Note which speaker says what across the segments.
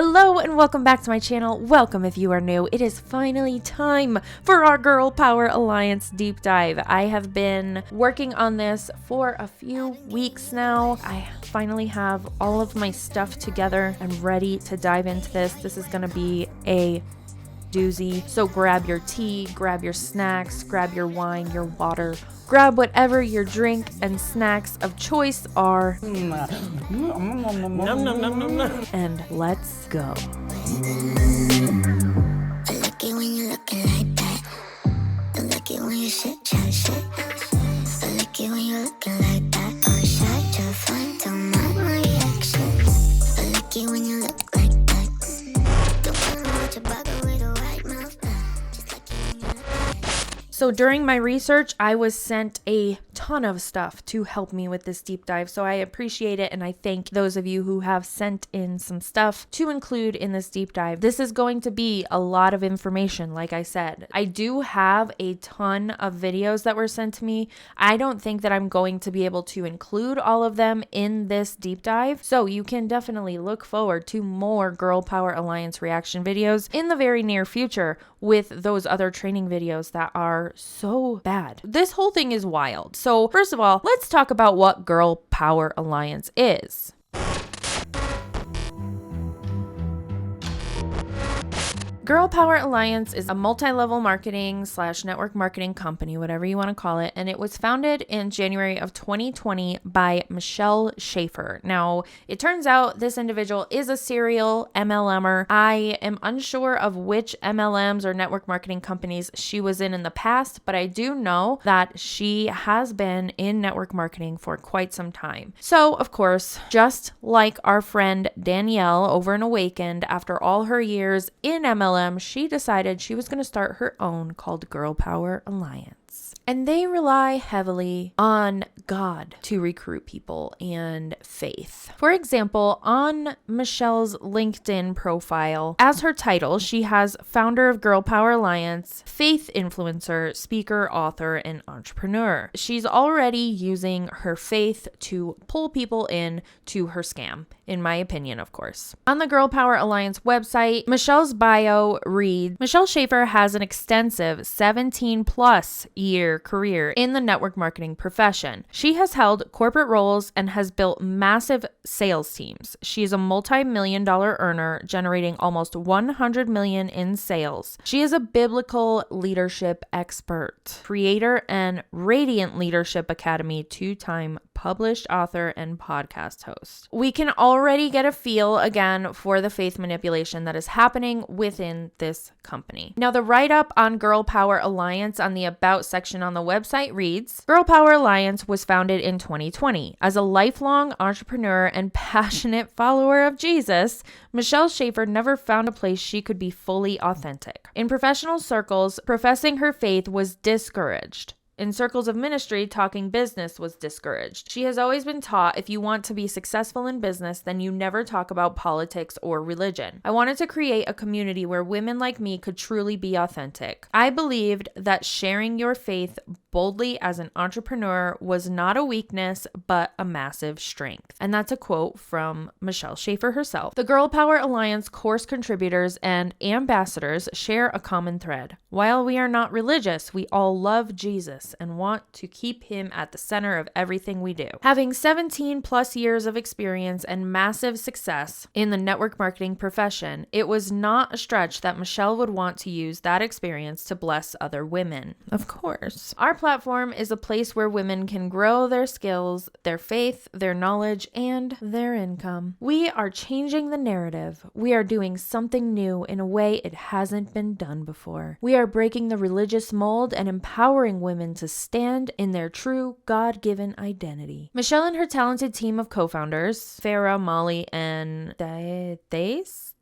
Speaker 1: Hello and welcome back to my channel. Welcome if you are new. It is finally time for our Girl Power Alliance deep dive. I have been working on this for a few weeks now. I finally have all of my stuff together and ready to dive into this. This is going to be a doozy. So grab your tea, grab your snacks, grab your wine, your water, grab whatever your drink and snacks of choice are. And let's go.
Speaker 2: I like it when you looking like that. I like it when you shit, chat shit. I like it when you looking like that. I'm shy, try fine, don't mind my reaction. I like it when you look like that. Don't wanna watch a bugger with a white mouth. Just like it when you look like that.
Speaker 1: So during my research, I was sent a ton of stuff to help me with this deep dive. So I appreciate it. And I thank those of you who have sent in some stuff to include in this deep dive. This is going to be a lot of information. Like I said, I do have a ton of videos that were sent to me. I don't think that I'm going to be able to include all of them in this deep dive. So you can definitely look forward to more Girl Power Alliance reaction videos in the very near future with those other training videos that are so bad. This whole thing is wild. So first of all, let's talk about what Girl Power Alliance is. Girl Power Alliance is a multi-level marketing / network marketing company, whatever you want to call it. And it was founded in January of 2020 by Michelle Schaefer. Now, it turns out this individual is a serial MLMer. I am unsure of which MLMs or network marketing companies she was in the past, but I do know that she has been in network marketing for quite some time. So, of course, just like our friend Danielle over in Awakened, after all her years in MLM, she decided she was going to start her own called Girl Power Alliance. And they rely heavily on God to recruit people and faith. For example, on Michelle's LinkedIn profile, as her title, she has founder of Girl Power Alliance, faith influencer, speaker, author, and entrepreneur. She's already using her faith to pull people in to her scam, in my opinion, of course. On the Girl Power Alliance website, Michelle's bio reads, Michelle Schaefer has an extensive 17 plus year career in the network marketing profession. She has held corporate roles and has built massive sales teams. She is a multi-million-dollar earner, generating almost $100 million in sales. She is a biblical leadership expert, creator and Radiant Leadership Academy 2-time published author and podcast host. We can already get a feel again for the faith manipulation that is happening within this company. Now, the write-up on Girl Power Alliance on the About section on the website reads, Girl Power Alliance was founded in 2020. As a lifelong entrepreneur and passionate follower of Jesus, Michelle Schaefer never found a place she could be fully authentic. In professional circles, professing her faith was discouraged. In circles of ministry, talking business was discouraged. She has always been taught if you want to be successful in business, then you never talk about politics or religion. I wanted to create a community where women like me could truly be authentic. I believed that sharing your faith boldly as an entrepreneur was not a weakness, but a massive strength. And that's a quote from Michelle Schaefer herself. The Girl Power Alliance course contributors and ambassadors share a common thread. While we are not religious, we all love Jesus and want to keep him at the center of everything we do. Having 17 plus years of experience and massive success in the network marketing profession, it was not a stretch that Michelle would want to use that experience to bless other women. Of course. Our platform is a place where women can grow their skills, their faith, their knowledge, and their income. We are changing the narrative. We are doing something new in a way it hasn't been done before. We are breaking the religious mold and empowering women to stand in their true God-given identity. Michelle and her talented team of co-founders, Farah, Molly, and Thais?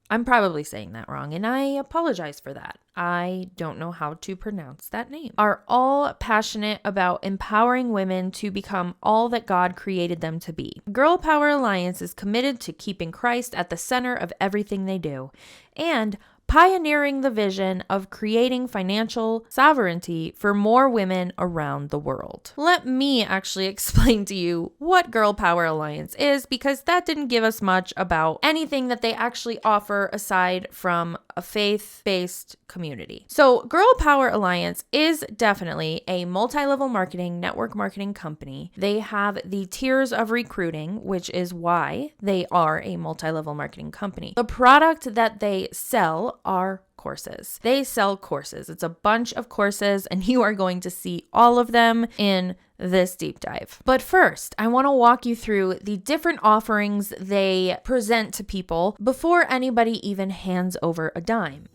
Speaker 1: I'm probably saying that wrong, and I apologize for that. I don't know how to pronounce that name. Are all passionate about empowering women to become all that God created them to be. Girl Power Alliance is committed to keeping Christ at the center of everything they do and pioneering the vision of creating financial sovereignty for more women around the world. Let me actually explain to you what Girl Power Alliance is, because that didn't give us much about anything that they actually offer aside from a faith-based community. So Girl Power Alliance is definitely a multi-level marketing, network marketing company. They have the tiers of recruiting, which is why they are a multi-level marketing company. The product that they sell are courses. They sell courses. It's a bunch of courses, and you are going to see all of them in this deep dive. But first, I want to walk you through the different offerings they present to people before anybody even hands over a dime.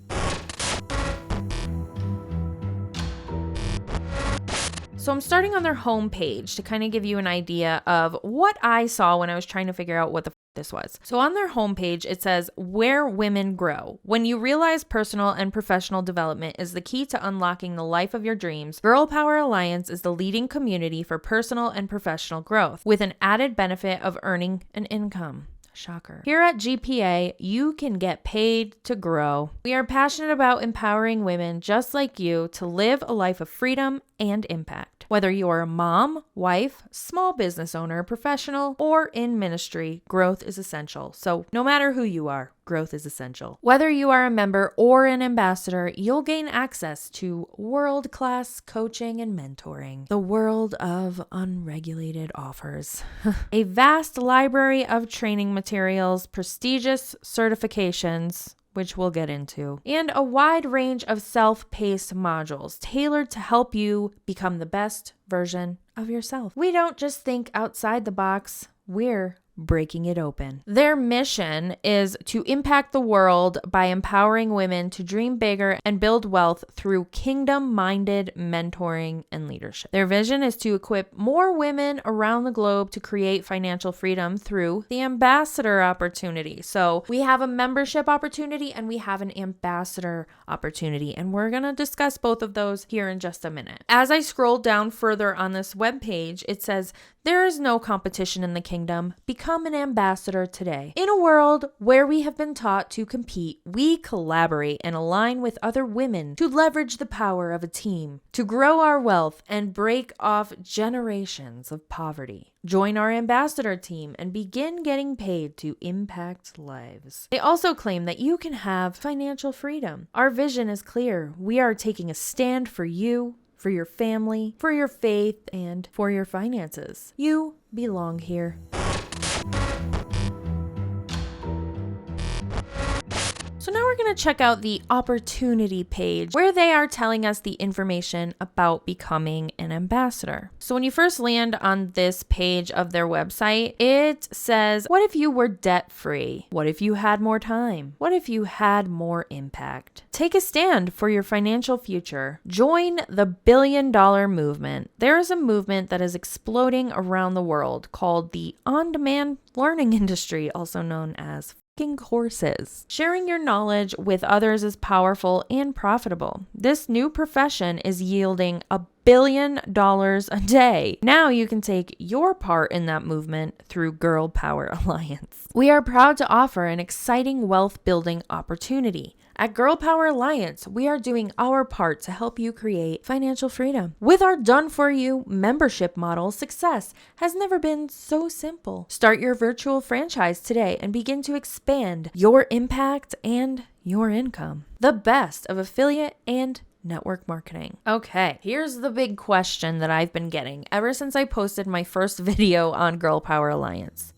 Speaker 1: So I'm starting on their homepage to kind of give you an idea of what I saw when I was trying to figure out what the this was. So on their homepage, it says, "Where women grow. When you realize personal and professional development is the key to unlocking the life of your dreams, Girl Power Alliance is the leading community for personal and professional growth, with an added benefit of earning an income." Shocker. Here at GPA, you can get paid to grow. We are passionate about empowering women just like you to live a life of freedom and impact. Whether you are a mom, wife, small business owner, professional, or in ministry, growth is essential. So no matter who you are, growth is essential. Whether you are a member or an ambassador, you'll gain access to world-class coaching and mentoring, the world of unregulated offers, a vast library of training materials, prestigious certifications, which we'll get into, and a wide range of self-paced modules tailored to help you become the best version of yourself. We don't just think outside the box, we're breaking it open. Their mission is to impact the world by empowering women to dream bigger and build wealth through kingdom-minded mentoring and leadership. Their vision is to equip more women around the globe to create financial freedom through the ambassador opportunity. So we have a membership opportunity and we have an ambassador opportunity, and we're going to discuss both of those here in just a minute. As I scroll down further on this webpage, it says, "There is no competition in the kingdom. Become an ambassador today." In a world where we have been taught to compete, we collaborate and align with other women to leverage the power of a team, to grow our wealth and break off generations of poverty. Join our ambassador team and begin getting paid to impact lives. They also claim that you can have financial freedom. Our vision is clear. We are taking a stand for you, for your family, for your faith, and for your finances. You belong here. So now we're going to check out the opportunity page where they are telling us the information about becoming an ambassador. So when you first land on this page of their website, it says, what if you were debt-free? What if you had more time? What if you had more impact? Take a stand for your financial future. Join the billion-dollar movement. There is a movement that is exploding around the world called the on-demand learning industry, also known as courses. Sharing your knowledge with others is powerful and profitable. This new profession is yielding $1 billion a day. Now you can take your part in that movement through Girl Power Alliance. We are proud to offer an exciting wealth building opportunity. At Girl Power Alliance, we are doing our part to help you create financial freedom. With our done-for-you membership model, success has never been so simple. Start your virtual franchise today and begin to expand your impact and your income. The best of affiliate and network marketing. Okay, here's the big question that I've been getting ever since I posted my first video on Girl Power Alliance.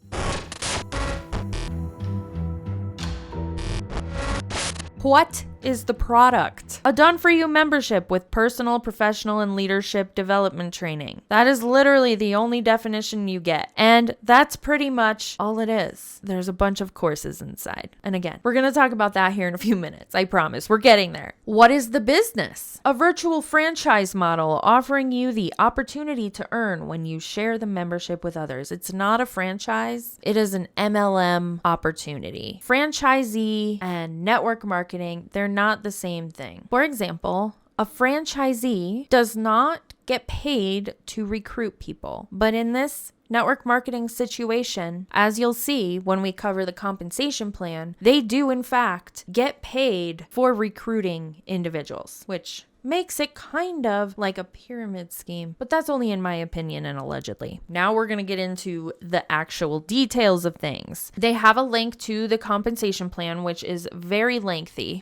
Speaker 1: What is the product? A done-for-you membership with personal, professional, and leadership development training. That is literally the only definition you get. And that's pretty much all it is. There's a bunch of courses inside. And again, we're going to talk about that here in a few minutes. I promise. We're getting there. What is the business? A virtual franchise model offering you the opportunity to earn when you share the membership with others. It's not a franchise. It is an MLM opportunity. Franchisee and network marketing, they're not the same thing. For example, a franchisee does not get paid to recruit people, but in this network marketing situation, as you'll see when we cover the compensation plan, they do in fact get paid for recruiting individuals, which makes it kind of like a pyramid scheme, but that's only in my opinion and allegedly. Now we're going to get into the actual details of things. They have a link to the compensation plan, which is very lengthy,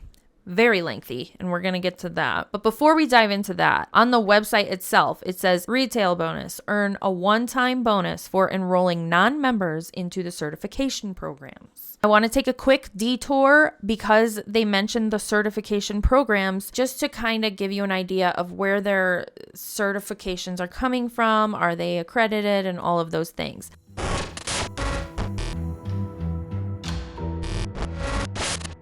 Speaker 1: and we're going to get to that. But before we dive into that, on the website itself, it says retail bonus, earn a one-time bonus for enrolling non-members into the certification programs. I want to take a quick detour because they mentioned the certification programs just to kind of give you an idea of where their certifications are coming from, are they accredited, and all of those things.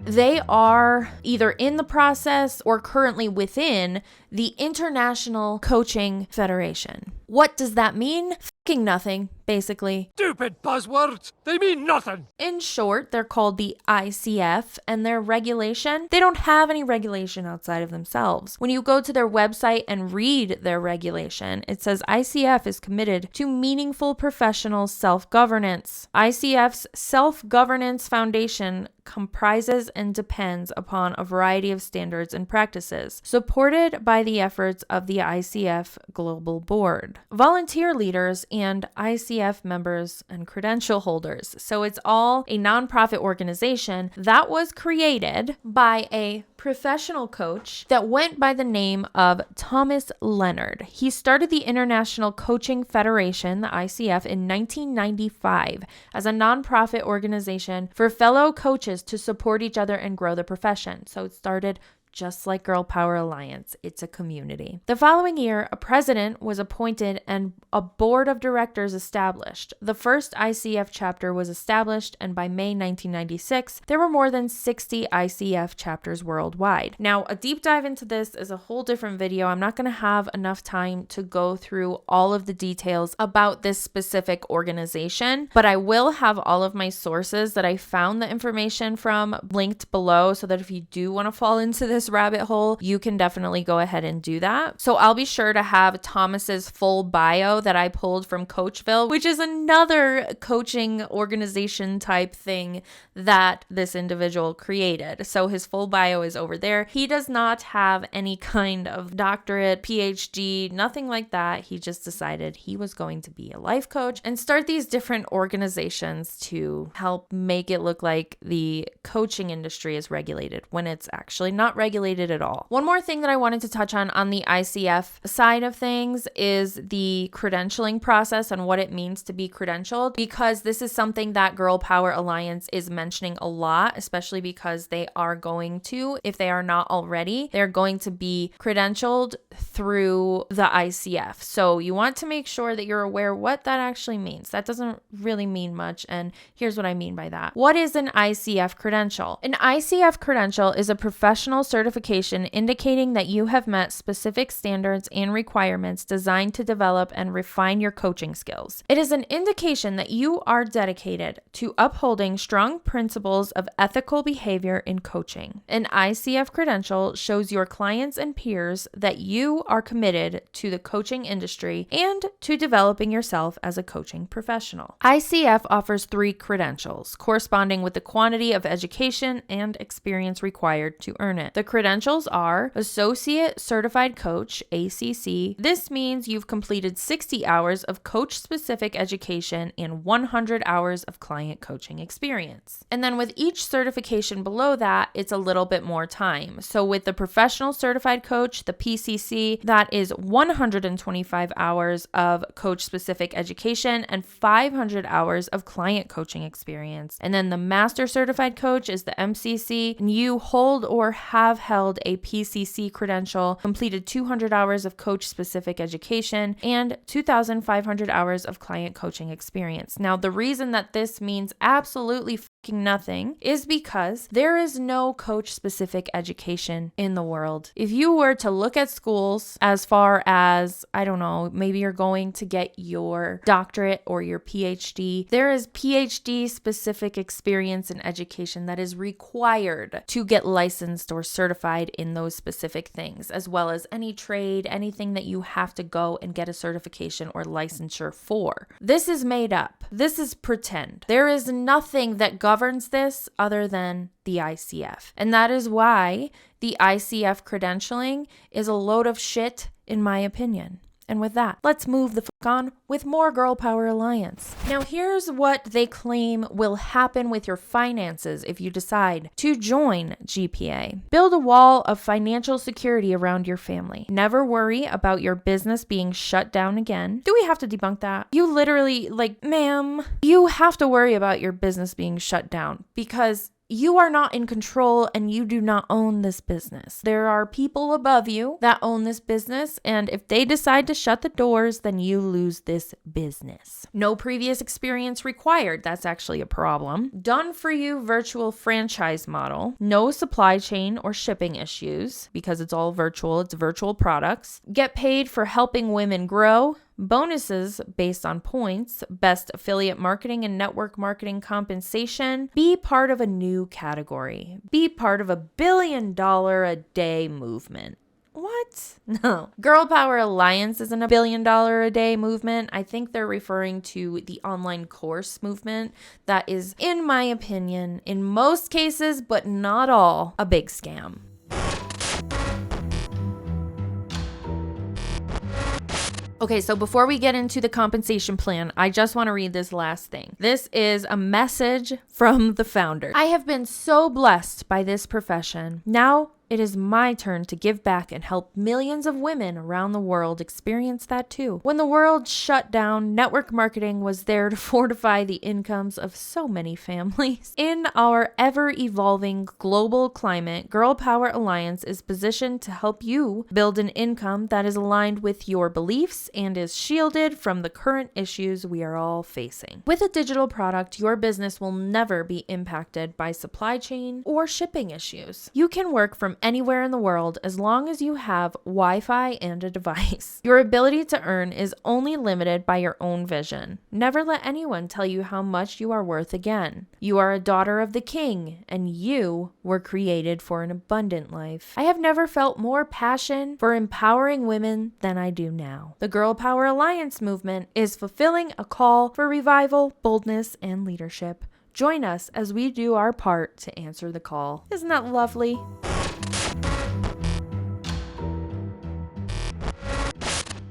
Speaker 1: They are either in the process or currently within the International Coaching Federation. What does that mean? Fucking nothing, basically.
Speaker 3: Stupid buzzwords! They mean nothing!
Speaker 1: In short, they're called the ICF, and their regulation, they don't have any regulation outside of themselves. When you go to their website and read their regulation, it says ICF is committed to meaningful professional self-governance. ICF's self-governance foundation comprises and depends upon a variety of standards and practices, supported by the efforts of the ICF Global Board, volunteer leaders, and ICF members and credential holders. So it's all a nonprofit organization that was created by a professional coach that went by the name of Thomas Leonard. He started the International Coaching Federation, the ICF, in 1995 as a nonprofit organization for fellow coaches to support each other and grow the profession. So it started just like Girl Power Alliance, it's a community. The following year, a president was appointed and a board of directors established. The first ICF chapter was established, and by May 1996, there were more than 60 ICF chapters worldwide. Now, a deep dive into this is a whole different video. I'm not going to have enough time to go through all of the details about this specific organization, but I will have all of my sources that I found the information from linked below so that if you do want to fall into this rabbit hole, you can definitely go ahead and do that. So I'll be sure to have Thomas's full bio that I pulled from Coachville, which is another coaching organization type thing that this individual created. So his full bio is over there. He does not have any kind of doctorate, PhD, nothing like that. He just decided he was going to be a life coach and start these different organizations to help make it look like the coaching industry is regulated when it's actually not regulated at all. One more thing that I wanted to touch on the ICF side of things is the credentialing process and what it means to be credentialed, because this is something that Girl Power Alliance is mentioning a lot, especially because they are going to, if they are not already, they're going to be credentialed through the ICF. So you want to make sure that you're aware what that actually means. That doesn't really mean much, and here's what I mean by that. What is an ICF credential? An ICF credential is a professional certification indicating that you have met specific standards and requirements designed to develop and refine your coaching skills. It is an indication that you are dedicated to upholding strong principles of ethical behavior in coaching. An ICF credential shows your clients and peers that you are committed to the coaching industry and to developing yourself as a coaching professional. ICF offers 3 credentials, corresponding with the quantity of education and experience required to earn it. The credentials are Associate Certified Coach, ACC. This means you've completed 60 hours of coach-specific education and 100 hours of client coaching experience. And then with each certification below that, it's a little bit more time. So with the Professional Certified Coach, the PCC, that is 125 hours of coach-specific education and 500 hours of client coaching experience. And then the Master Certified Coach is the MCC, and you hold or have held a PCC credential, completed 200 hours of coach-specific education, and 2,500 hours of client coaching experience. Now, the reason that this means absolutely fucking nothing is because there is no coach-specific education in the world. If you were to look at schools as far as, I don't know, maybe you're going to get your doctorate or your PhD, there is PhD-specific experience in education that is required to get licensed or certified certified in those specific things, as well as any trade, anything that you have to go and get a certification or licensure for. This is made up. This is pretend. There is nothing that governs this other than the ICF. And that is why the ICF credentialing is a load of shit, in my opinion. And with that, let's move the fuck on with more Girl Power Alliance. Now, here's what they claim will happen with your finances if you decide to join GPA. Build a wall of financial security around your family. Never worry about your business being shut down again. Do we have to debunk that? You literally, ma'am, you have to worry about your business being shut down because you are not in control and you do not own this business. There are people above you that own this business, and if they decide to shut the doors, then you lose this business. No previous experience required. That's actually a problem. Done for you virtual franchise model. No supply chain or shipping issues because it's all virtual. It's virtual products. Get paid for helping women grow. Bonuses based on points, best affiliate marketing and network marketing compensation. Be part of a new category. Be part of a $1 billion a day movement. What? No. Girl Power Alliance isn't a $1 billion a day movement. I think they're referring to the online course movement that is, in my opinion, in most cases, but not all, a big scam. Okay, so before we get into the compensation plan, I just want to read this last thing. This is a message from the founder. I have been so blessed by this profession. Now it is my turn to give back and help millions of women around the world experience that too. When the world shut down, network marketing was there to fortify the incomes of so many families. In our ever-evolving global climate, Girl Power Alliance is positioned to help you build an income that is aligned with your beliefs and is shielded from the current issues we are all facing. With a digital product, your business will never be impacted by supply chain or shipping issues. You can work from anywhere in the world as long as you have Wi-Fi and a device. Your ability to earn is only limited by your own vision. Never let anyone tell you how much you are worth again. You are a daughter of the King, and you were created for an abundant life. I have never felt more passion for empowering women than I do now. The Girl Power Alliance movement is fulfilling a call for revival, boldness, and leadership. Join us as we do our part to answer the call. Isn't that lovely?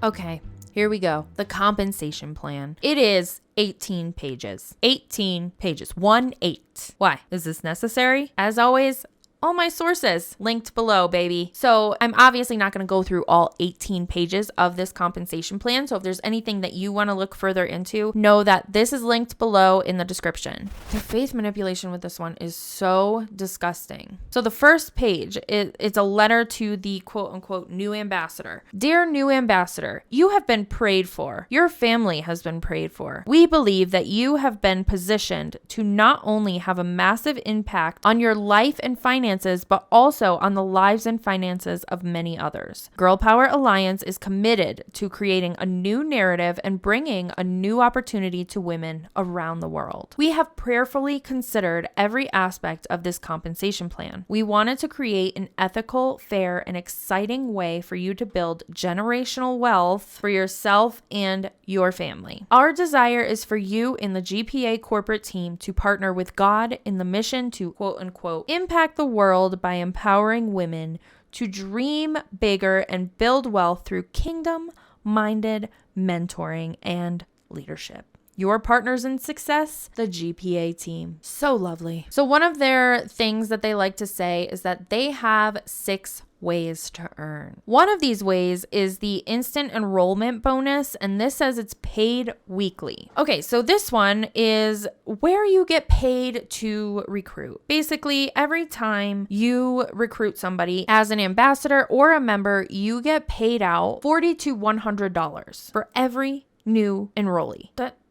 Speaker 1: Okay, here we go. The compensation plan. It is 18 pages. 18 pages. 1-8. Why? Is this necessary? As always, all my sources linked below, baby. So I'm obviously not going to go through all 18 pages of this compensation plan. So if there's anything that you want to look further into, know that this is linked below in the description. The faith manipulation with this one is so disgusting. So the first page, it's a letter to the quote unquote new ambassador. Dear new ambassador, you have been prayed for. Your family has been prayed for. We believe that you have been positioned to not only have a massive impact on your life and finances, but also on the lives and finances of many others. Girl Power Alliance is committed to creating a new narrative and bringing a new opportunity to women around the world. We have prayerfully considered every aspect of this compensation plan. We wanted to create an ethical, fair, and exciting way for you to build generational wealth for yourself and your family. Our desire is for you in the GPA corporate team to partner with God in the mission to quote unquote impact the world by empowering women to dream bigger and build wealth through kingdom-minded mentoring and leadership. Your partners in success, the GPA team. So lovely. So one of their things that they like to say is that they have 6 ways to earn. One of these ways is the instant enrollment bonus, and this says it's paid weekly. Okay, so this one is where you get paid to recruit. Basically, every time you recruit somebody as an ambassador or a member, you get paid out $40 to $100 for every new enrollee.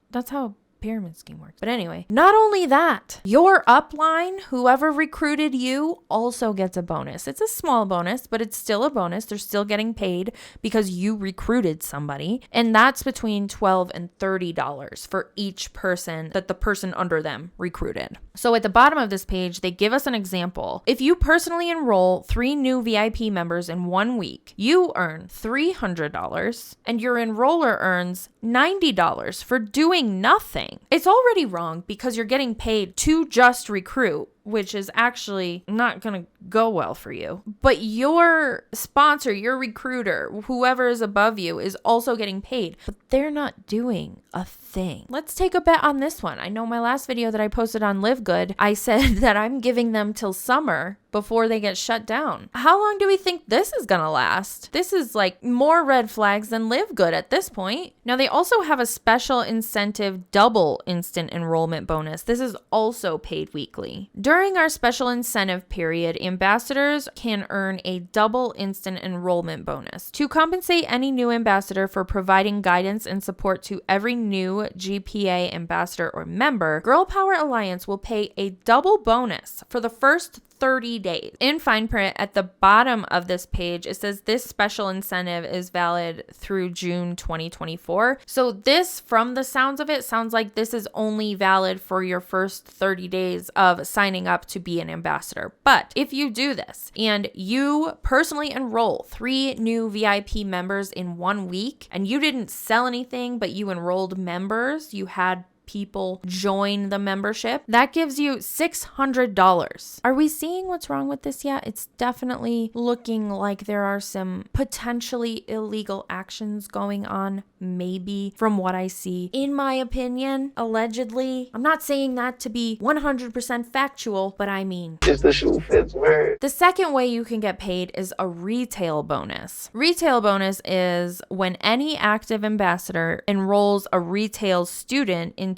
Speaker 1: That's how pyramid scheme works. But anyway, not only that, your upline, whoever recruited you, also gets a bonus. It's a small bonus, but it's still a bonus. They're still getting paid because you recruited somebody. And that's between $12 and $30 for each person that the person under them recruited. So at the bottom of this page, they give us an example. If you personally enroll 3 new VIP members in 1 week, you earn $300 and your enroller earns $90 for doing nothing. It's already wrong because you're getting paid to just recruit, which is actually not going to go well for you. But your sponsor, your recruiter, whoever is above you is also getting paid, but they're not doing a thing. Let's take a bet on this one. I know my last video that I posted on Live Good, I said that I'm giving them till summer before they get shut down. How long do we think this is going to last? This is like more red flags than Live Good at this point. Now, they also have a special incentive double instant enrollment bonus. This is also paid weekly. During our special incentive period, ambassadors can earn a double instant enrollment bonus. To compensate any new ambassador for providing guidance and support to every new GPA ambassador or member, Girl Power Alliance will pay a double bonus for the first 30 days. In fine print at the bottom of this page, it says this special incentive is valid through June 2024. So this, from the sounds of it, sounds like this is only valid for your first 30 days of signing up to be an ambassador. But if you do this and you personally enroll 3 new VIP members in 1 week and you didn't sell anything, but you enrolled members, you had people join the membership, that gives you $600. Are we seeing what's wrong with this yet? It's definitely looking like there are some potentially illegal actions going on, maybe, from what I see. In my opinion, allegedly, I'm not saying that to be 100% factual, but I mean,
Speaker 4: Is the shoe fits where?
Speaker 1: the second way you can get paid is a retail bonus. Retail bonus is when any active ambassador enrolls a retail student into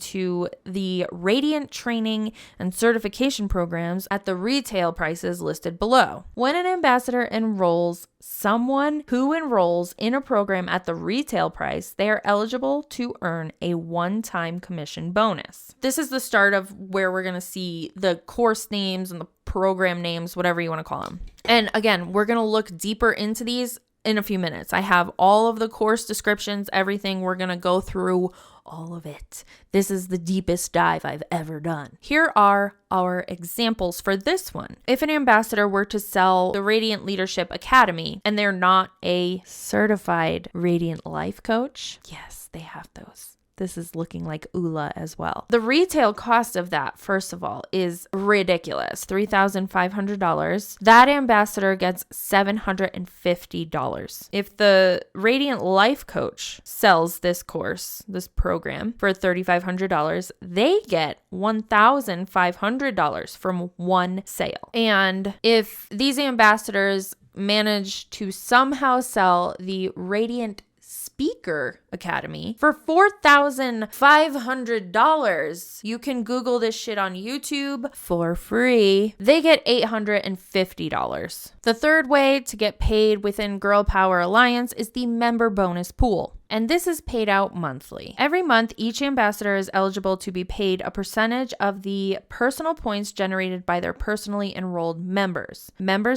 Speaker 1: the Radiant training and certification programs at the retail prices listed below. When an ambassador enrolls someone who enrolls in a program at the retail price, they are eligible to earn a one-time commission bonus. This is the start of where we're going to see the course names and the program names, whatever you want to call them. And again, we're going to look deeper into these in a few minutes. I have all of the course descriptions, everything. We're going to go through all of it. This is the deepest dive I've ever done. Here are our examples for this one. If an ambassador were to sell the Radiant Leadership Academy and they're not a certified Radiant Life Coach, yes, they have those. This is looking like ULA as well. The retail cost of that, first of all, is ridiculous. $3,500. That ambassador gets $750. If the Radiant Life Coach sells this course, this program, for $3,500, they get $1,500 from one sale. And if these ambassadors manage to somehow sell the Radiant Speaker Academy for $4,500. You can Google this shit on YouTube for free. They get $850. The third way to get paid within Girl Power Alliance is the member bonus pool. And this is paid out monthly. Every month, each ambassador is eligible to be paid a percentage of the personal points generated by their personally enrolled members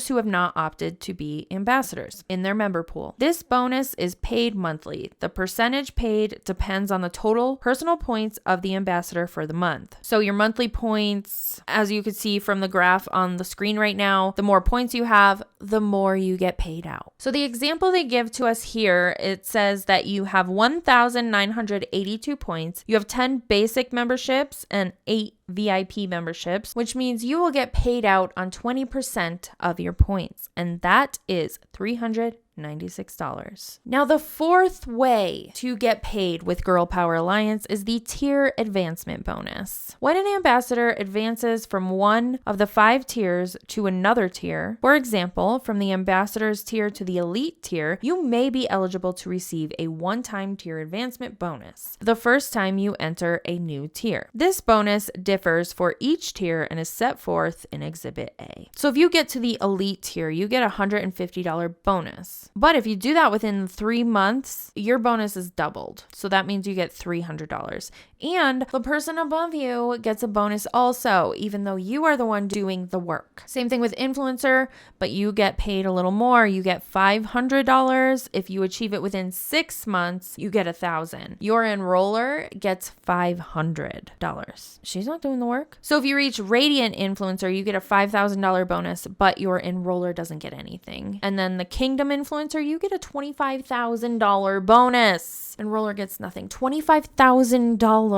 Speaker 1: who have not opted to be ambassadors in their member pool. This bonus is paid monthly. The percentage paid depends on the total personal points of the ambassador for the month. So your monthly points, as you can see from the graph on the screen right now, the more points you have, the more you get paid out. So the example they give to us here, it says that you have 1,982 points. You have 10 basic memberships and 8 VIP memberships, which means you will get paid out on 20% of your points, and that is $396. Now, the fourth way to get paid with Girl Power Alliance is the tier advancement bonus. When an ambassador advances from one of the 5 tiers to another tier, for example, from the ambassador's tier to the elite tier, you may be eligible to receive a one-time tier advancement bonus the first time you enter a new tier. This bonus differs for each tier and is set forth in Exhibit A. So if you get to the elite tier, you get a $150 bonus. But if you do that within 3 months, your bonus is doubled. So that means you get $300. And the person above you gets a bonus also, even though you are the one doing the work. Same thing with influencer, but you get paid a little more. You get $500. If you achieve it within 6 months, you get $1,000. Your enroller gets $500. She's not doing the work. So if you reach Radiant Influencer, you get a $5,000 bonus, but your enroller doesn't get anything. And then the Kingdom Influencer, you get a $25,000 bonus. Enroller gets nothing. $25,000.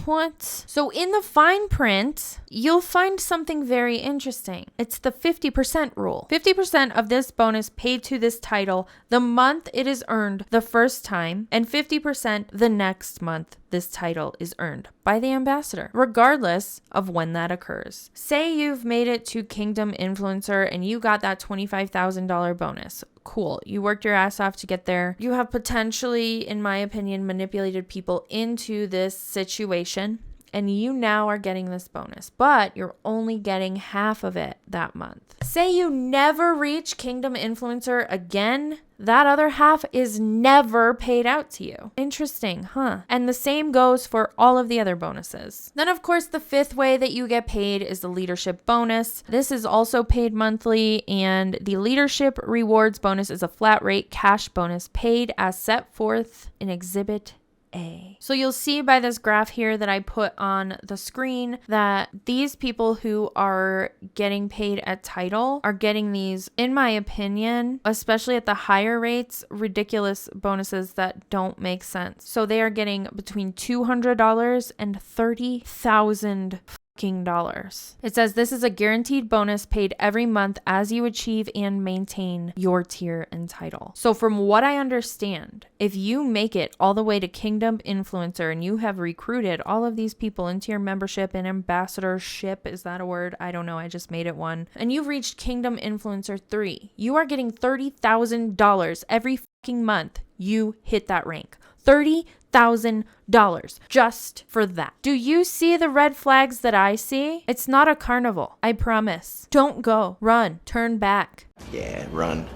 Speaker 1: What? So in the fine print, you'll find something very interesting. It's the 50% rule. 50% of this bonus paid to this title the month it is earned the first time, and 50% the next month this title is earned by the ambassador, regardless of when that occurs. Say you've made it to Kingdom Influencer and you got that $25,000 bonus. Cool. You worked your ass off to get there. You have potentially, in my opinion, manipulated people into this situation, and you now are getting this bonus, but you're only getting half of it that month. Say you never reach Kingdom Influencer again, that other half is never paid out to you. Interesting, huh? And the same goes for all of the other bonuses. Then, of course, the fifth way that you get paid is the leadership bonus. This is also paid monthly, and the leadership rewards bonus is a flat rate cash bonus paid as set forth in Exhibit A. So you'll see by this graph here that I put on the screen that these people who are getting paid at title are getting these, in my opinion, especially at the higher rates, ridiculous bonuses that don't make sense. So they are getting between $200 and $30,000 dollars. It says this is a guaranteed bonus paid every month as you achieve and maintain your tier and title. So from what I understand, if you make it all the way to Kingdom Influencer and you have recruited all of these people into your membership and ambassadorship, is that a word? I don't know. I just made it one. And you've reached Kingdom Influencer 3. You are getting $30,000 every fucking month you hit that rank. $30,000 just for that. Do you see the red flags that I see? It's not a carnival. I promise. Don't go. Run. Turn back.
Speaker 4: Yeah, run.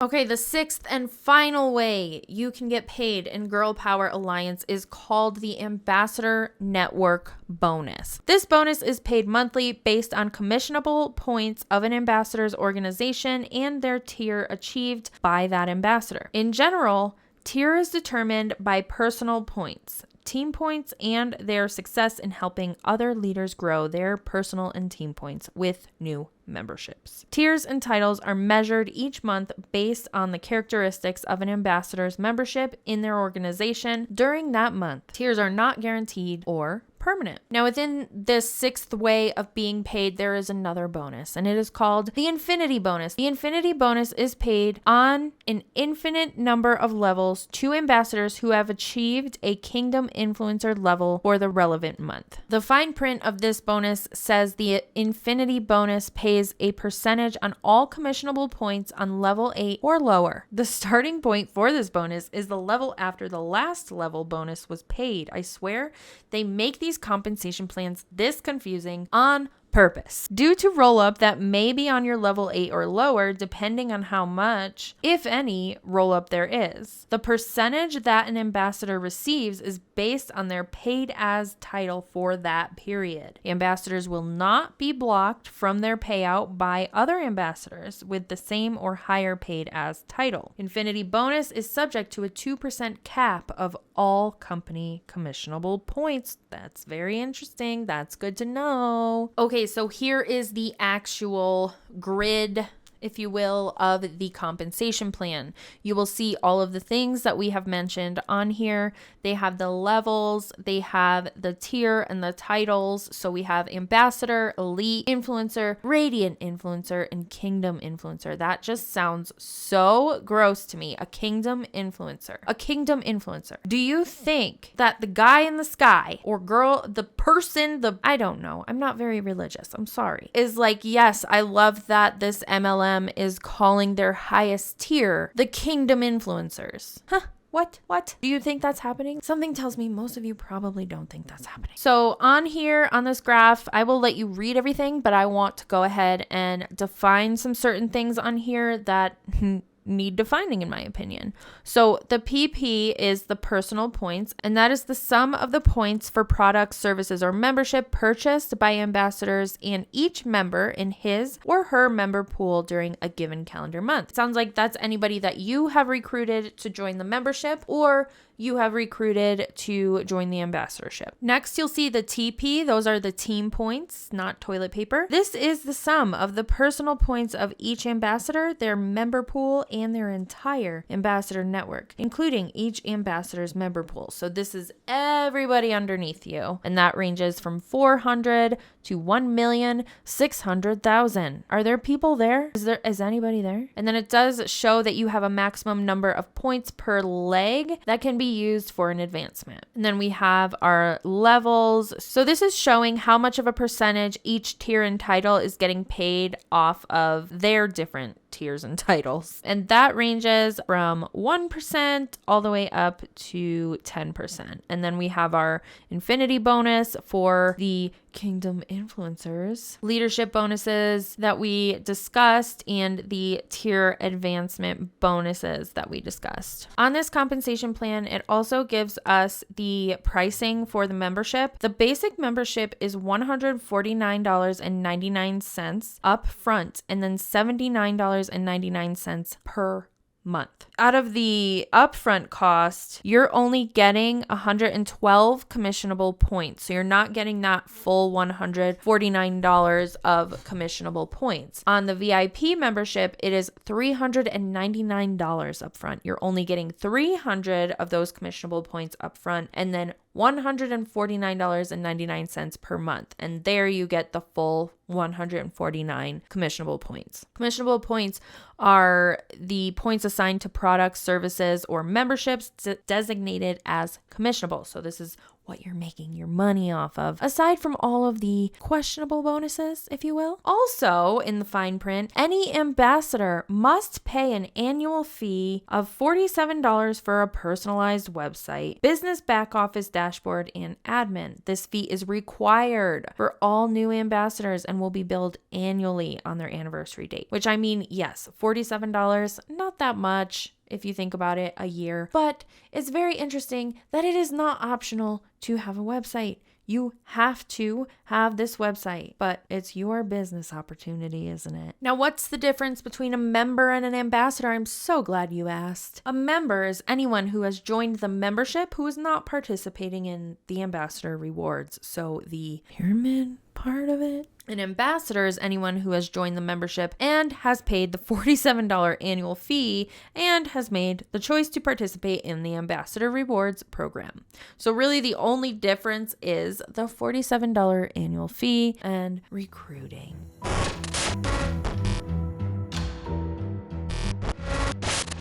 Speaker 1: Okay, the sixth and final way you can get paid in Girl Power Alliance is called the Ambassador Network Bonus. This bonus is paid monthly based on commissionable points of an ambassador's organization and their tier achieved by that ambassador. In general, tier is determined by personal points, team points, and their success in helping other leaders grow their personal and team points with new memberships. Tiers and titles are measured each month based on the characteristics of an ambassador's membership in their organization during that month. Tiers are not guaranteed or permanent. Now, within this sixth way of being paid, there is another bonus, and it is called the Infinity Bonus. The Infinity Bonus is paid on an infinite number of levels to ambassadors who have achieved a Kingdom Influencer level for the relevant month. The fine print of this bonus says the Infinity Bonus pays a percentage on all commissionable points on level 8 or lower. The starting point for this bonus is the level after the last level bonus was paid. I swear, they make these compensation plans this confusing on purpose. Due to roll up that may be on your level 8 or lower, depending on how much, if any, roll up there is. The percentage that an ambassador receives is based on their paid as title for that period. The ambassadors will not be blocked from their payout by other ambassadors with the same or higher paid as title. Infinity Bonus is subject to a 2% cap of all company commissionable points. That's very interesting. That's good to know. Okay, so here is the actual grid, if you will, of the compensation plan. You will see all of the things that we have mentioned on here. They have the levels, they have the tier and the titles. So we have Ambassador, Elite, Influencer, Radiant Influencer, and Kingdom Influencer. That just sounds so gross to me. A Kingdom Influencer. A Kingdom Influencer. Do you think that the guy in the sky or girl, the person, I don't know, I'm not very religious, I'm sorry, is like, yes, I love that this MLM is calling their highest tier the Kingdom Influencers. Huh? What? Do you think that's happening? Something tells me most of you probably don't think that's happening. So on here, on this graph, I will let you read everything, but I want to go ahead and define some certain things on here that need defining in my opinion. So the PP is the personal points, and that is the sum of the points for products, services, or membership purchased by ambassadors and each member in his or her member pool during a given calendar month. Sounds like that's anybody that you have recruited to join the membership or you have recruited to join the ambassadorship. Next, you'll see the TP. Those are the team points, not toilet paper. This is the sum of the personal points of each ambassador, their member pool, and their entire ambassador network, including each ambassador's member pool. So this is everybody underneath you, and that ranges from 400 to 1,600,000. Are there people there? Is anybody there? And then it does show that you have a maximum number of points per leg that can be used for an advancement. And then we have our levels. So this is showing how much of a percentage each tier and title is getting paid off of their different tiers and titles. And that ranges from 1% all the way up to 10%. And then we have our infinity bonus for the Kingdom influencers, leadership bonuses that we discussed, and the tier advancement bonuses that we discussed. On this compensation plan, it also gives us the pricing for the membership. The basic membership is $149.99 up front, and then $79.99 per month. Out of the upfront cost, you're only getting 112 commissionable points. So you're not getting that full $149 of commissionable points. On the VIP membership, it is $399 upfront. You're only getting 300 of those commissionable points upfront, and then $149.99 per month. And there you get the full 149 commissionable points. Commissionable points are the points assigned to products, services, or memberships designated as commissionable. So this is what you're making your money off of, aside from all of the questionable bonuses, if you will. Also, in the fine print, any ambassador must pay an annual fee of $47 for a personalized website, business back office dashboard, and admin. This fee is required for all new ambassadors and will be billed annually on their anniversary date, which I mean, yes, $47, not that much if you think about it, a year. But it's very interesting that it is not optional to have a website. You have to have this website, but it's your business opportunity, isn't it? Now, what's the difference between a member and an ambassador? I'm so glad you asked. A member is anyone who has joined the membership who is not participating in the ambassador rewards. So the pyramid part of it. An ambassador is anyone who has joined the membership and has paid the $47 annual fee and has made the choice to participate in the ambassador rewards program. So really the only difference is the $47 annual fee and recruiting.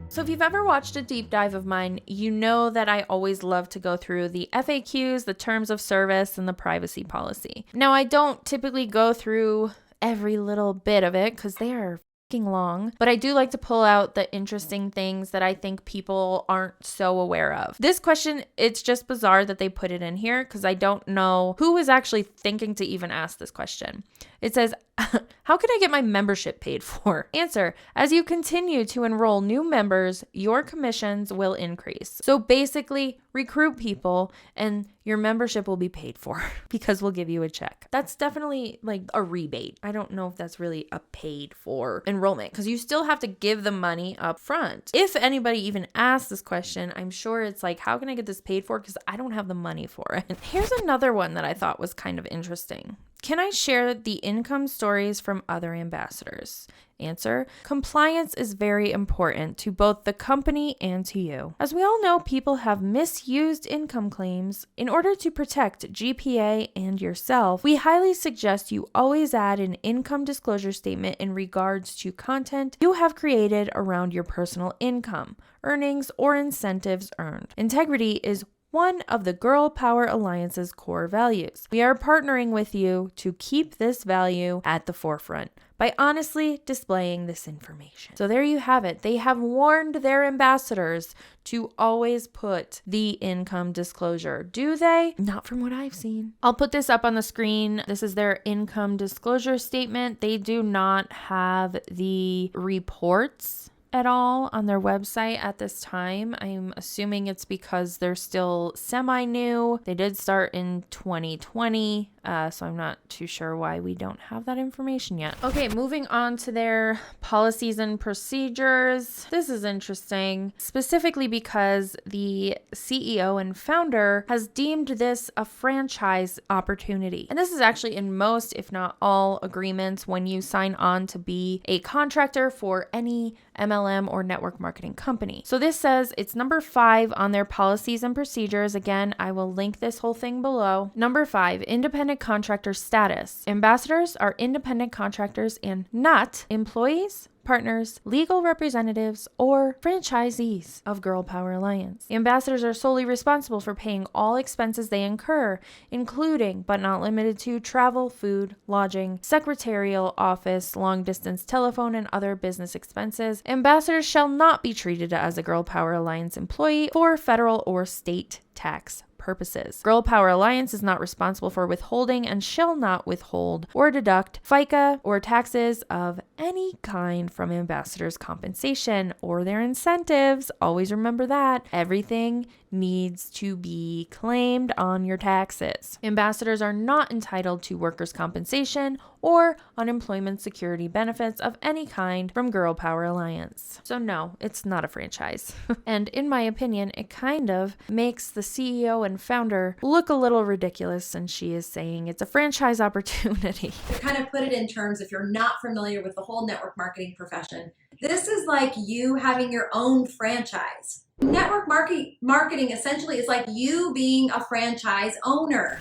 Speaker 1: So if you've ever watched a deep dive of mine, you know that I always love to go through the FAQs, the terms of service, and the privacy policy. Now, I don't typically go through every little bit of it because they are long, but I do like to pull out the interesting things that I think people aren't so aware of. This question, it's just bizarre that they put it in here because I don't know who was actually thinking to even ask this question. It says, how can I get my membership paid for? Answer, as you continue to enroll new members, your commissions will increase. So basically, recruit people and your membership will be paid for because we'll give you a check. That's definitely like a rebate. I don't know if that's really a paid for enrollment because you still have to give the money up front. If anybody even asks this question, I'm sure it's like, how can I get this paid for? Because I don't have the money for it. Here's another one that I thought was kind of interesting. Can I share the income stories from other ambassadors? Answer, compliance is very important to both the company and to you. As we all know, people have misused income claims. In order to protect GPA and yourself, we highly suggest you always add an income disclosure statement in regards to content you have created around your personal income, earnings, or incentives earned. Integrity is one of the Girl Power Alliance's core values. We are partnering with you to keep this value at the forefront by honestly displaying this information. So there you have it. They have warned their ambassadors to always put the income disclosure. Do they? Not from what I've seen. I'll put this up on the screen. This is their income disclosure statement. They do not have the reports at all on their website at this time. I'm assuming it's because they're still semi-new. They did start in 2020, so I'm not too sure why we don't have that information yet. Okay, moving on to their policies and procedures. This is interesting, specifically because the CEO and founder has deemed this a franchise opportunity. And this is actually in most, if not all, agreements when you sign on to be a contractor for any MLM or network marketing company. So this says it's number 5 on their policies and procedures. Again, I will link this whole thing below. Number 5, independent contractor status. Ambassadors are independent contractors and not employees, partners, legal representatives, or franchisees of Girl Power Alliance. The ambassadors are solely responsible for paying all expenses they incur, including but not limited to travel, food, lodging, secretarial, office, long-distance telephone, and other business expenses. Ambassadors shall not be treated as a Girl Power Alliance employee for federal or state tax purposes. Girl Power Alliance is not responsible for withholding and shall not withhold or deduct FICA or taxes of any kind from ambassadors' compensation or their incentives. Always remember that. Everything needs to be claimed on your taxes. Ambassadors are not entitled to workers' compensation or unemployment security benefits of any kind from Girl Power Alliance. So no, it's not a franchise. And in my opinion, it kind of makes the CEO and founder look a little ridiculous since she is saying it's a franchise opportunity.
Speaker 4: To kind of put it in terms, if you're not familiar with the whole network marketing profession, this is like you having your own franchise. Network marketing essentially is like you being a franchise owner.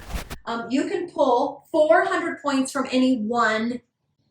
Speaker 4: You can pull 400 points from any one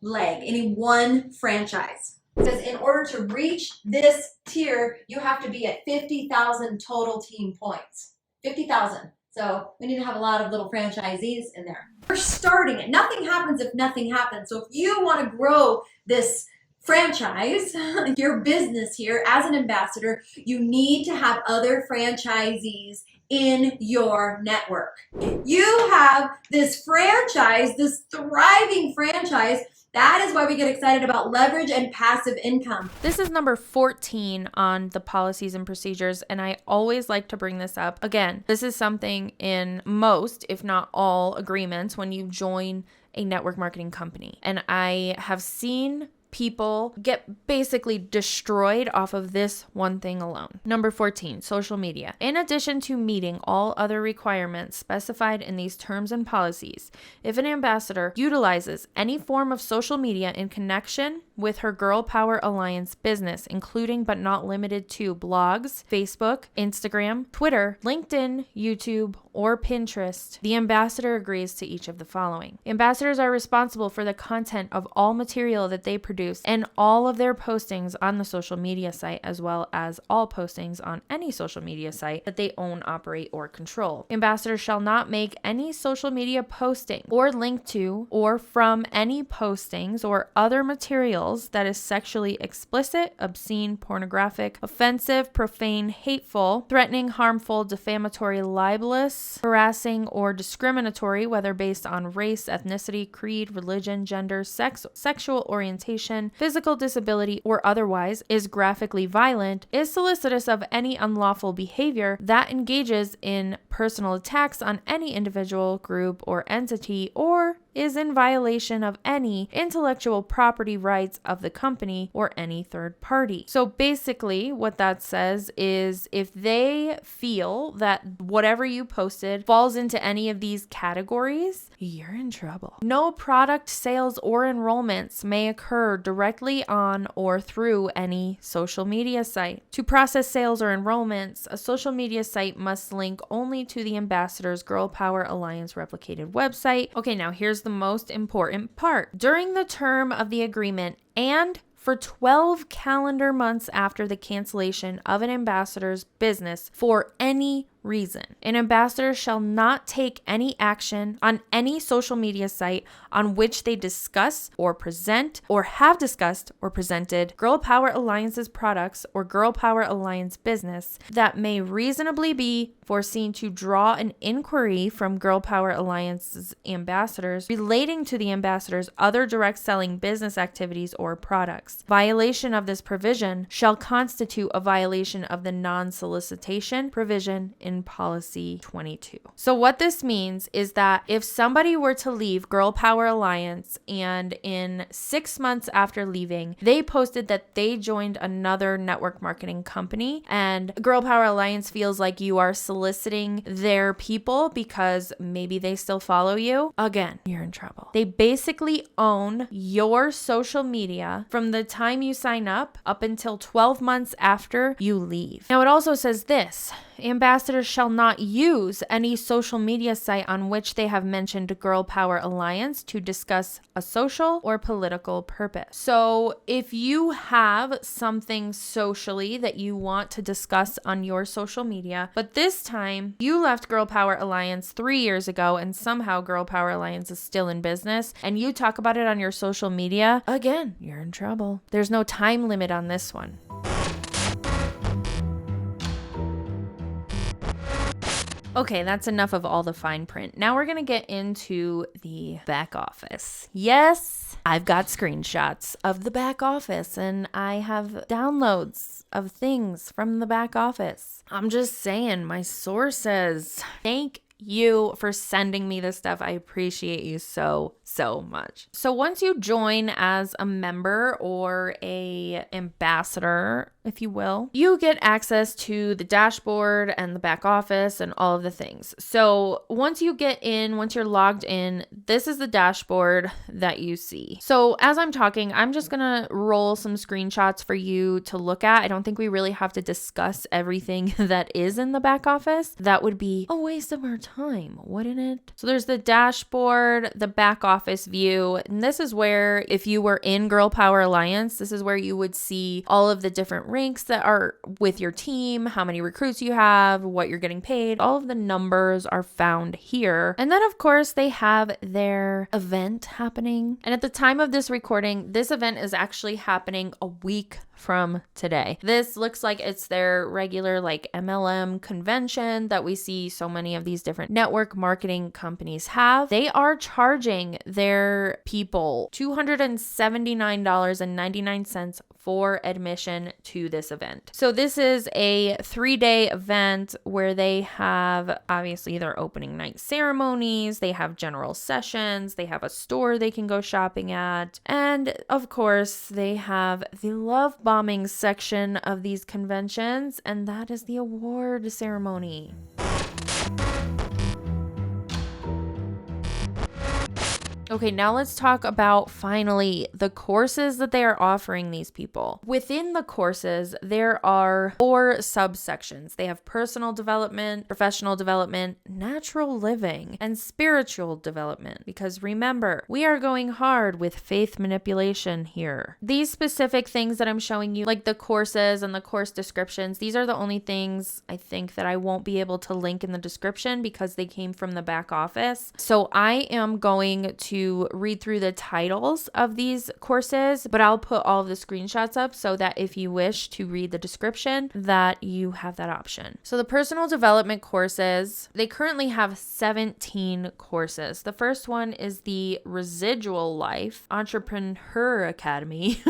Speaker 4: leg, any one franchise. Because in order to reach this tier, you have to be at 50,000 total team points. 50,000. So we need to have a lot of little franchisees in there. We're starting it. Nothing happens if nothing happens. So if you want to grow this franchise, your business here as an ambassador, you need to have other franchisees in your network. You have this franchise, this thriving franchise. That is why we get excited about leverage and passive income.
Speaker 1: This is number 14 on the policies and procedures, and I always like to bring this up. Again, this is something in most, if not all, agreements when you join a network marketing company. And I have seen people get basically destroyed off of this one thing alone. Number 14, social media. In addition to meeting all other requirements specified in these terms and policies, if an ambassador utilizes any form of social media in connection with her Girl Power Alliance business, including but not limited to blogs, Facebook, Instagram, Twitter, LinkedIn, YouTube, or Pinterest, the ambassador agrees to each of the following. Ambassadors are responsible for the content of all material that they produce and all of their postings on the social media site, as well as all postings on any social media site that they own, operate, or control. Ambassadors shall not make any social media posting or link to or from any postings or other materials that is sexually explicit, obscene, pornographic, offensive, profane, hateful, threatening, harmful, defamatory, libelous, harassing, or discriminatory, whether based on race, ethnicity, creed, religion, gender, sex, sexual orientation, physical disability, or otherwise, is graphically violent, is solicitous of any unlawful behavior that engages in personal attacks on any individual, group, or entity, or is in violation of any intellectual property rights of the company or any third party. So basically what that says is if they feel that whatever you posted falls into any of these categories, you're in trouble. No product sales or enrollments may occur directly on or through any social media site. To process sales or enrollments, a social media site must link only to the ambassador's Girl Power Alliance replicated website. Okay, now here's the most important part. During the term of the agreement and for 12 calendar months after the cancellation of an ambassador's business for any reason. An ambassador shall not take any action on any social media site on which they discuss or present or have discussed or presented Girl Power Alliance's products or Girl Power Alliance business that may reasonably be foreseen to draw an inquiry from Girl Power Alliance's ambassadors relating to the ambassador's other direct selling business activities or products. Violation of this provision shall constitute a violation of the non-solicitation provision in Policy 22. So what this means is that if somebody were to leave Girl Power Alliance and in 6 months after leaving, they posted that they joined another network marketing company and Girl Power Alliance feels like you are soliciting their people because maybe they still follow you, again, you're in trouble. They basically own your social media from the time you sign up until 12 months after you leave. Now it also says this: ambassadors shall not use any social media site on which they have mentioned Girl Power Alliance to discuss a social or political purpose. So if you have something socially that you want to discuss on your social media, but this time you left Girl Power Alliance 3 years ago and somehow Girl Power Alliance is still in business and you talk about it on your social media, again, you're in trouble. There's no time limit on this one. Okay, that's enough of all the fine print. Now we're going to get into the back office. Yes, I've got screenshots of the back office and I have downloads of things from the back office. I'm just saying, my sources. Thank you for sending me this stuff. I appreciate you so much. So once you join as a member or a ambassador, if you will, you get access to the dashboard and the back office and all of the things. So once you get in, once you're logged in, this is the dashboard that you see. So as I'm talking, I'm just going to roll some screenshots for you to look at. I don't think we really have to discuss everything that is in the back office. That would be a waste of our time, wouldn't it? So there's the dashboard, the back office view, and this is where, if you were in Girl Power Alliance, this is where you would see all of the different ranks that are with your team, how many recruits you have, what you're getting paid. All of the numbers are found here. And then of course they have their event happening. And at the time of this recording, this event is actually happening a week from today. This looks like it's their regular like MLM convention that we see so many of these different network marketing companies have. They are charging their people $279.99 for admission to this event. So this is a 3-day event where they have obviously their opening night ceremonies, they have general sessions, they have a store they can go shopping at, and of course they have the love bombing section of these conventions, and that is the award ceremony. Okay, now let's talk about finally the courses that they are offering these people. Within the courses, there are 4 subsections. They have personal development, professional development, natural living, and spiritual development. Because remember, we are going hard with faith manipulation here. These specific things that I'm showing you, like the courses and the course descriptions, these are the only things I think that I won't be able to link in the description because they came from the back office. So I am going to read through the titles of these courses, but I'll put all of the screenshots up so that if you wish to read the description, that you have that option. So the personal development courses, they currently have 17 courses. The first one is the Residual Life Entrepreneur Academy.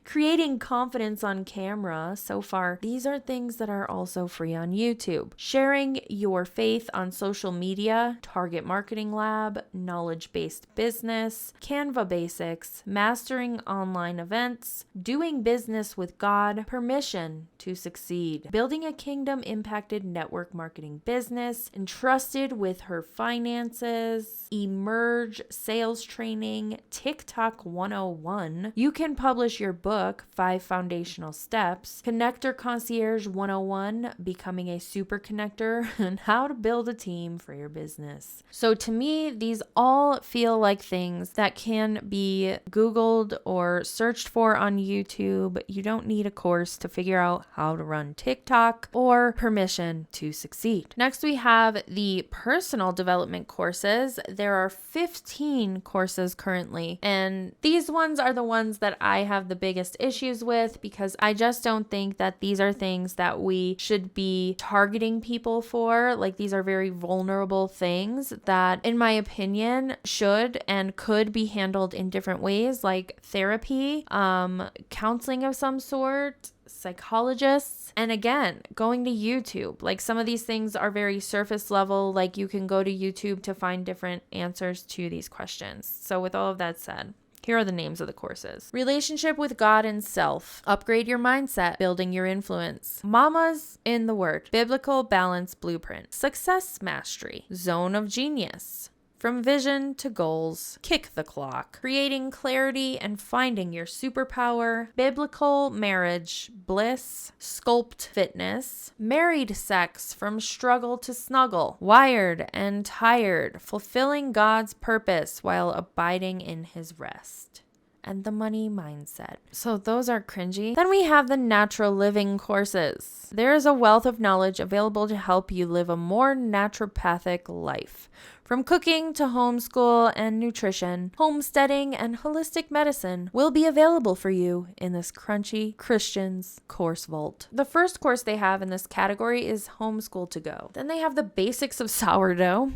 Speaker 1: Creating confidence on camera. So far, these are things that are also free on YouTube. Sharing your faith on social media, Target Marketing Lab, Knowledge-Based Business, Canva Basics, Mastering Online Events, Doing Business with God, Permission to Succeed, Building a Kingdom Impacted Network Marketing Business, Entrusted with Her Finances, Emerge Sales Training, TikTok 101. You can publish your Master Book, 5 Foundational Steps, Connector Concierge 101, Becoming a Super Connector, and How to Build a Team for your business. So to me, these all feel like things that can be Googled or searched for on YouTube. You don't need a course to figure out how to run TikTok or permission to succeed. Next, we have the personal development courses. There are 15 courses currently, and these ones are the ones that I have the biggest issues with because I just don't think that these are things that we should be targeting people for. Like, these are very vulnerable things that, in my opinion, should and could be handled in different ways, like therapy, counseling of some sort, psychologists, and again, going to YouTube. Like, some of these things are very surface level. Like, you can go to YouTube to find different answers to these questions. So with all of that said, here are the names of the courses. Relationship with God and Self. Upgrade your mindset. Building your influence. Mamas in the Word. Biblical Balance Blueprint. Success Mastery. Zone of Genius. From Vision to Goals. Kick the Clock. Creating Clarity and Finding Your Superpower. Biblical Marriage. Bliss. Sculpt Fitness. Married Sex. From Struggle to Snuggle. Wired and Tired. Fulfilling God's Purpose while abiding in His rest. And the Money Mindset. So those are cringy. Then we have the Natural Living courses. There is a wealth of knowledge available to help you live a more naturopathic life. From cooking to homeschool and nutrition, homesteading and holistic medicine will be available for you in this crunchy Christians course vault. The first course they have in this category is Homeschool to Go. Then they have the basics of sourdough.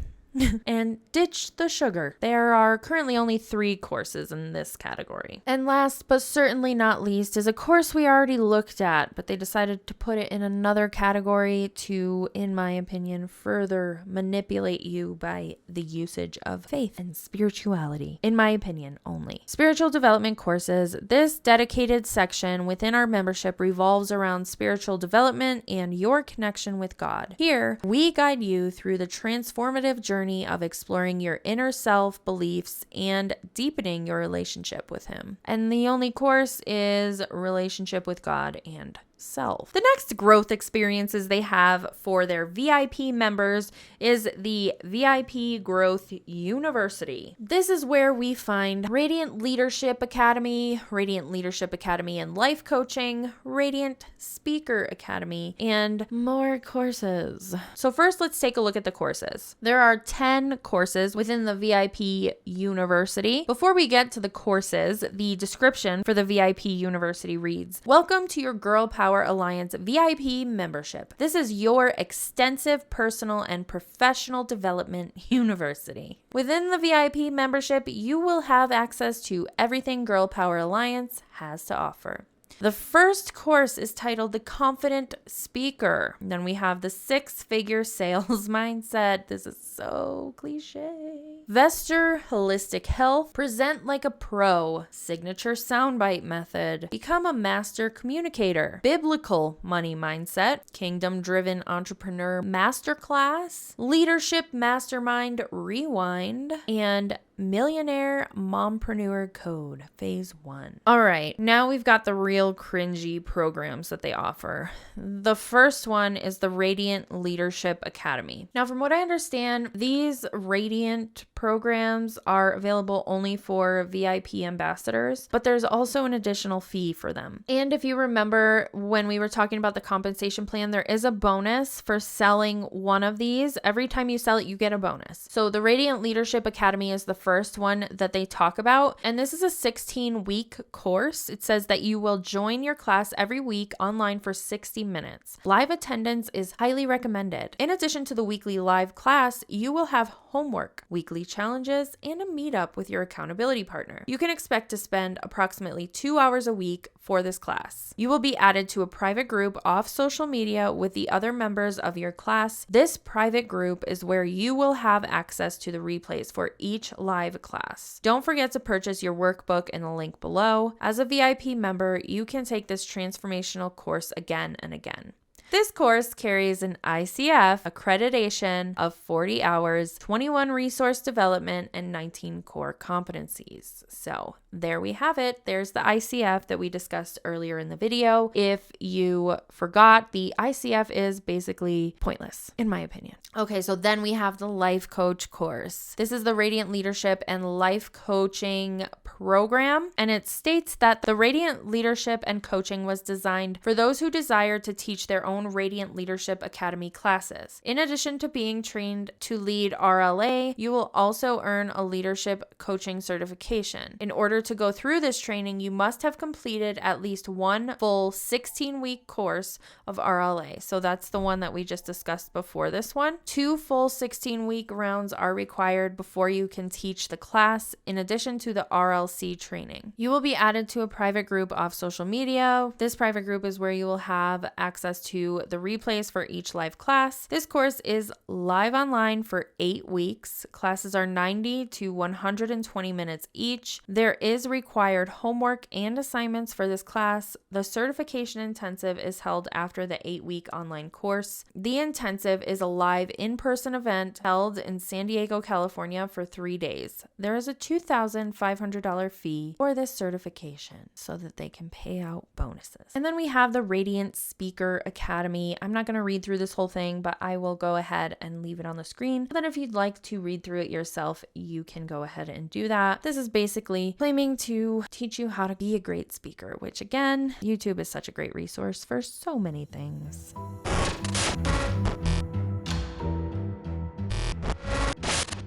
Speaker 1: And ditch the sugar. There are currently only 3 courses in this category. And last but certainly not least is a course we already looked at, but they decided to put it in another category to, in my opinion, further manipulate you by the usage of faith and spirituality. In my opinion only. Spiritual development courses. This dedicated section within our membership revolves around spiritual development and your connection with God. Here, we guide you through the transformative journey of exploring your inner self, beliefs, and deepening your relationship with Him. And the only course is Relationship with God and Self. The next growth experiences they have for their VIP members is the VIP Growth University. This is where we find Radiant Leadership Academy and Life Coaching, Radiant Speaker Academy, and more courses. So first, let's take a look at the courses. There are 10 courses within the VIP University. Before we get to the courses, the description for the VIP University reads, "Welcome to your Girl Power Alliance VIP membership. This is your extensive personal and professional development university. Within the VIP membership, you will have access to everything Girl Power Alliance has to offer. The first course is titled The Confident Speaker. Then we have the 6-figure sales mindset. This is so cliche. Vestor Holistic Health. Present like a pro. Signature soundbite method. Become a master communicator. Biblical money mindset. Kingdom driven entrepreneur masterclass. Leadership mastermind rewind. And Millionaire Mompreneur Code, Phase 1. All right, now we've got the real cringy programs that they offer. The first one is the Radiant Leadership Academy. Now, from what I understand, these Radiant programs are available only for VIP ambassadors, but there's also an additional fee for them. And if you remember when we were talking about the compensation plan, there is a bonus for selling one of these. Every time you sell it, you get a bonus. So the Radiant Leadership Academy is the first one that they talk about. And this is a 16-week course. It says that you will join your class every week online for 60 minutes. Live attendance is highly recommended. In addition to the weekly live class, you will have homework, weekly challenges, and a meetup with your accountability partner. You can expect to spend approximately 2 hours a week for this class. You will be added to a private group off social media with the other members of your class. This private group is where you will have access to the replays for each live class. Don't forget to purchase your workbook in the link below. As a VIP member, you can take this transformational course again and again. This course carries an ICF accreditation of 40 hours, 21 resource development, and 19 core competencies. So there we have it. There's the ICF that we discussed earlier in the video. If you forgot, the ICF is basically pointless, in my opinion. Okay, so then we have the Life Coach course. This is the Radiant Leadership and Life Coaching program, and it states that the Radiant Leadership and Coaching was designed for those who desire to teach their own Radiant Leadership Academy classes. In addition to being trained to lead RLA, you will also earn a leadership coaching certification. In order to go through this training, you must have completed at least one full 16-week course of RLA. So that's the one that we just discussed before this one. 2 full 16-week rounds are required before you can teach the class, in addition to the RLC training. You will be added to a private group off social media. This private group is where you will have access to the replays for each live class. This course is live online for 8 weeks. Classes are 90 to 120 minutes each. There is required homework and assignments for this class. The certification intensive is held after the 8-week online course. The intensive is a live in-person event held in San Diego, California for 3 days. There is a $2,500 fee for this certification so that they can pay out bonuses. And then we have the Radiant Speaker Academy. I'm not going to read through this whole thing, but I will go ahead and leave it on the screen. Then if you'd like to read through it yourself, you can go ahead and do that. This is basically claiming to teach you how to be a great speaker, which again, YouTube is such a great resource for so many things.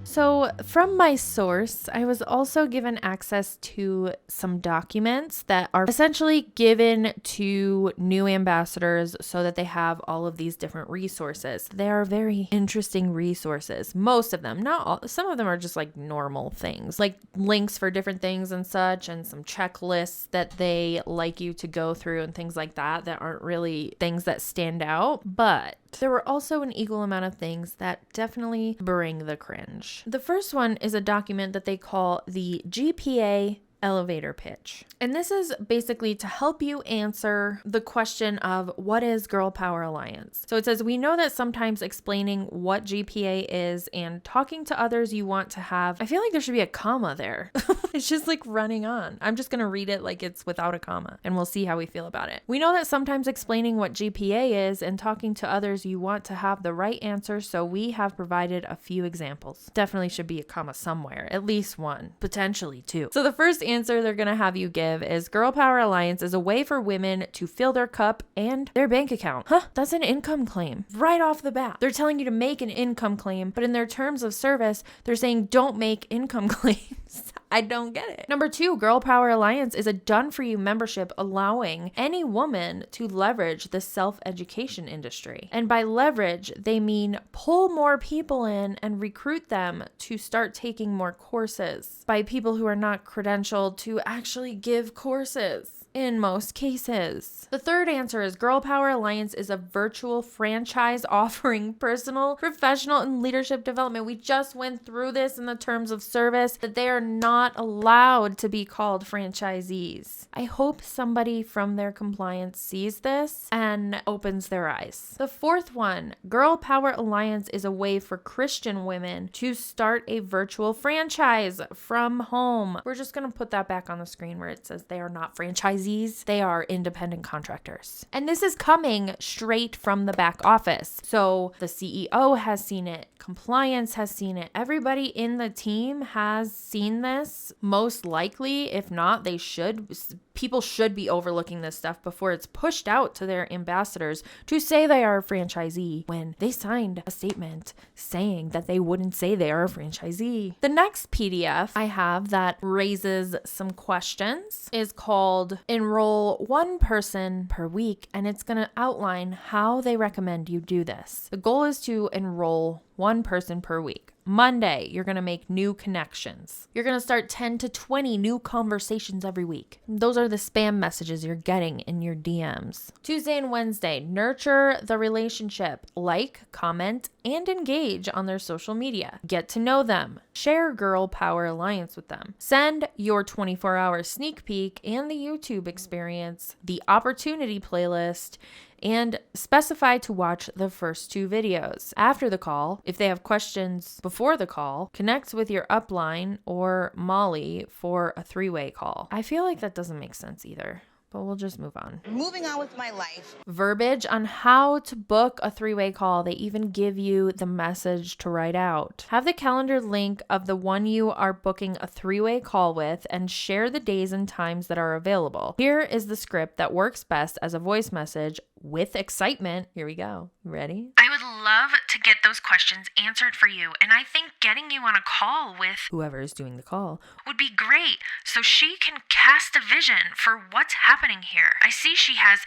Speaker 1: So from my source, I was also given access to some documents that are essentially given to new ambassadors so that they have all of these different resources. They are very interesting resources. Most of them, not all, some of them are just like normal things, like links for different things and such, and some checklists that they like you to go through and things like that that aren't really things that stand out. But there were also an equal amount of things that definitely bring the cringe. The first one is a document that they call the GPA elevator pitch. And this is basically to help you answer the question of what is Girl Power Alliance? So it says, we know that sometimes explaining what GPA is and talking to others you want to have, I feel like there should be a comma there. It's just like running on. I'm just going to read it like it's without a comma and we'll see how we feel about it. We know that sometimes explaining what GPA is and talking to others you want to have the right answer, so we have provided a few examples. Definitely should be a comma somewhere, at least one, potentially two. So the first answer they're going to have you give is Girl Power Alliance is a way for women to fill their cup and their bank account. Huh? That's an income claim. Right off the bat. They're telling you to make an income claim, but in their terms of service, they're saying don't make income claims. I don't get it. Number 2, Girl Power Alliance is a done-for-you membership allowing any woman to leverage the self-education industry. And by leverage, they mean pull more people in and recruit them to start taking more courses by people who are not credentialed to actually give courses. In most cases. The third answer is Girl Power Alliance is a virtual franchise offering personal, professional, and leadership development. We just went through this in the terms of service that they are not allowed to be called franchisees. I hope somebody from their compliance sees this and opens their eyes. The fourth one, Girl Power Alliance is a way for Christian women to start a virtual franchise from home. We're just going to put that back on the screen where it says they are not franchisees. They are independent contractors. And this is coming straight from the back office. So the CEO has seen it. Compliance has seen it. Everybody in the team has seen this. Most likely, if not, they should. People should be overlooking this stuff before it's pushed out to their ambassadors to say they are a franchisee when they signed a statement saying that they wouldn't say they are a franchisee. The next PDF I have that raises some questions is called Enroll One Person Per Week, and it's going to outline how they recommend you do this. The goal is to enroll one person per week. Monday, you're going to make new connections. You're going to start 10 to 20 new conversations every week. Those are the spam messages you're getting in your DMs. Tuesday and Wednesday, nurture the relationship. Like, comment, and engage on their social media. Get to know them. Share Girl Power Alliance with them. Send your 24-hour sneak peek and the YouTube experience, the opportunity playlist, and specify to watch the first 2 videos. After the call, if they have questions before the call, connect with your upline or Molly for a 3-way call. I feel like that doesn't make sense either, but we'll just move on.
Speaker 5: Moving on with my life.
Speaker 1: Verbiage on how to book a 3-way call. They even give you the message to write out. Have the calendar link of the one you are booking a 3-way call with and share the days and times that are available. Here is the script that works best as a voice message with excitement. Here we go. Ready? I would love to get those questions answered for you, and I think getting you on a call with whoever is doing the call would be great so she can cast a vision for what's happening here. I see she has ...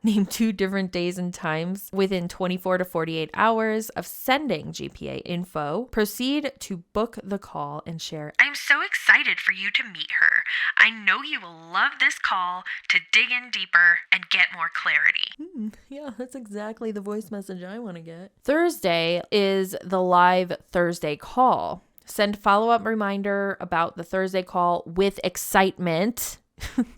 Speaker 1: Name 2 different days and times within 24 to 48 hours of sending GPA info. Proceed to book the call and share. I'm so excited for you to meet her. I know you will love this call to dig in deeper and get more clarity. Yeah, that's exactly the voice message I want to get. Thursday is the live Thursday call. Send follow-up reminder about the Thursday call with excitement.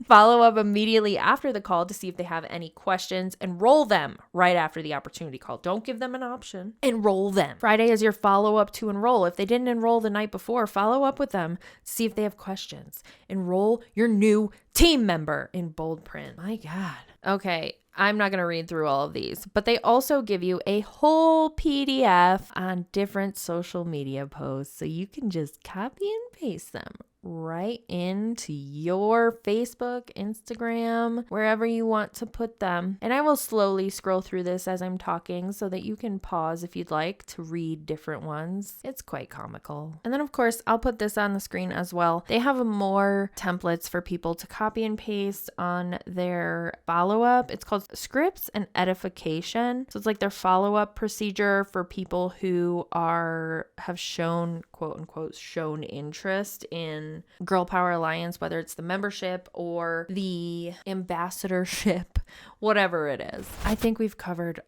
Speaker 1: Follow up immediately after the call to see if they have any questions. Enroll them right after the opportunity call. Don't give them an option. Enroll them. Friday is your follow-up to enroll. If they didn't enroll the night before, follow up with them to see if they have questions. Enroll your new team member in bold print. My God. Okay, I'm not going to read through all of these, but they also give you a whole PDF on different social media posts, so you can just copy and paste them right into your Facebook, Instagram, wherever you want to put them. And I will slowly scroll through this as I'm talking so that you can pause if you'd like to read different ones. It's quite comical. And then of course, I'll put this on the screen as well. They have more templates for people to copy and paste on their follow-up. It's called Scripts and Edification. So it's like their follow-up procedure for people who have shown, quote unquote, shown interest in Girl Power Alliance, whether it's the membership or the ambassadorship, whatever it is. I think we've covered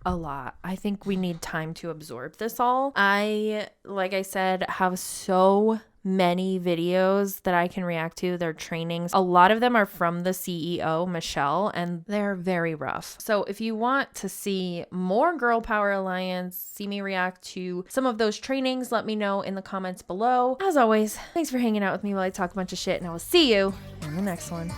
Speaker 1: a lot. I think we need time to absorb this all. Like I said, have so many videos that I can react to. Their trainings. A lot of them are from the CEO, Michelle, and they're very rough. So if you want to see more Girl Power Alliance, see me react to some of those trainings, let me know in the comments below. As always, thanks for hanging out with me while I talk a bunch of shit, and I will see you in the next one.